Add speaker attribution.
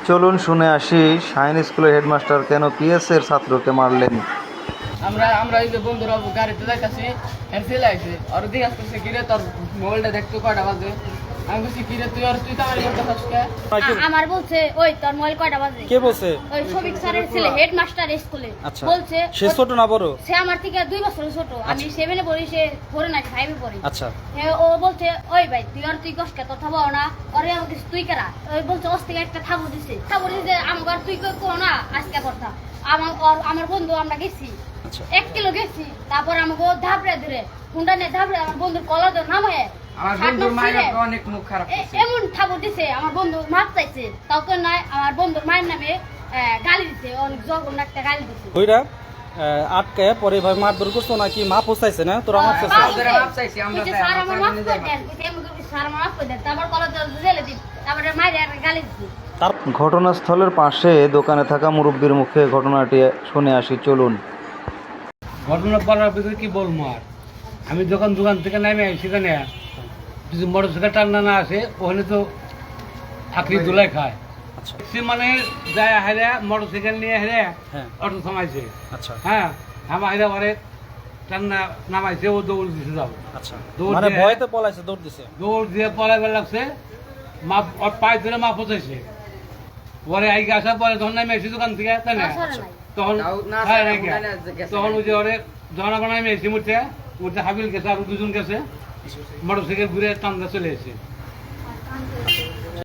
Speaker 1: চলুন শুনে আসি শাহিন স্কুলের হেডমাস্টার কেন পিএস এর ছাত্রকে মারলেন।
Speaker 2: আমরা আমরা এই যে বন্ধুরা গাড়িতে যাইতাছি চলে আইছে আর জিজ্ঞাসা করছে কিরে তোর মোবাইলটা দেখতো কয়টা বাজে। আমি বলছি কিরে তুই তো আমার বলতে ফাসকে
Speaker 3: আমার বলছে ওই তোর মোবাইল কয়টা বাজে।
Speaker 4: কে বলছে?
Speaker 3: ওই শফিক স্যারের ছেলে হেডমাস্টার স্কুলে
Speaker 4: আচ্ছা।
Speaker 3: বলছে
Speaker 4: সে ছোট না বড়?
Speaker 3: সে আমার থেকে 2 বছর ছোট। আমি 7 এ পড়ি, সে 4 এ না 5 এ পড়ি।
Speaker 4: আচ্ছা।
Speaker 3: ও বলছে ওই ভাই তুই কষ্ট কথা বল না, আরে আমাকে তুই কেরা। ওই বলছে ওর থেকে একটা থাবো দিছে আমার তুই কো না আজকে কথা আমার বন্ধু আমরা গেছি 1 কিলো গেছি, তারপর আমাকে ধাবড়ে ধরে হুন্ডা নিয়ে ধাবড়ে আমার বন্ধুর কলার ধরে নামায়
Speaker 2: আমার বন্ধুর মায়ের অনেক মুখ খারাপ করছে।
Speaker 3: এমন থাবো দিছে আমার বন্ধু মাপ চাইছে, তাও তো নাই আমার বন্ধুর মায়ের নামে গালি দিছে, অনেক জঘন্য একটা গালি দিছে।
Speaker 4: ওইরা আটকে পরে ভাই মারধর করছো নাকি মা পোষাইছে না তোরা মাপ চাইছে?
Speaker 2: মাপ চাইছি আমরা
Speaker 3: স্যার আমার মাফ করে দেন, স্যার আমার মাফ করে দেন, তারপর কলার ধরে জেলে দিন, তারপরে মায়ের গালি দিছে।
Speaker 1: ঘটনাস্থলের পাশে দোকানে থাকা মুরব্বির মুখে ঘটনাটি শুনে আসি চলুন।
Speaker 5: ঘটনা বলার ভিতরে কি বলবো আর, আমি যখন দোকান থেকে নামে সেখানে কিছু মোটরসাইকেল টান্না না আসে ওখানে তো আখরি দোলাই খায়।
Speaker 4: আচ্ছা
Speaker 5: সে মানে যায় হেরে মোটরসাইকেল নিয়ে হেরে
Speaker 4: হ্যাঁ
Speaker 5: অটো থামাইছে।
Speaker 4: আচ্ছা
Speaker 5: হ্যাঁ আমার হেরে পরে টান্না নামাইছে, ও দৌড় দিতে যাবো।
Speaker 4: আচ্ছা
Speaker 5: দৌড়
Speaker 4: মানে
Speaker 5: দিয়ে-
Speaker 4: ভয়তে পলাইছে, দৌড় দিছে।
Speaker 5: দৌড় দিয়ে পলাইবার লাগছে, মা ওর পায়ে ধরে মা পচাইছে। পরে আইকে আসার পরে যখন নামে এসে দোকান থেকে তাই না,
Speaker 3: আসলে নাই।
Speaker 5: তখন
Speaker 2: না,
Speaker 5: হ্যাঁ,
Speaker 2: স্যার,
Speaker 5: নাকি?
Speaker 2: উঠানে গেছে।
Speaker 5: তখন ওই যে ওরে যখন আমরা নামে এসে মুঠে হাবিল গেছে আর 2 জন গেছে, মোটরসাইকেল ঘুরে টান্দা চলে এসে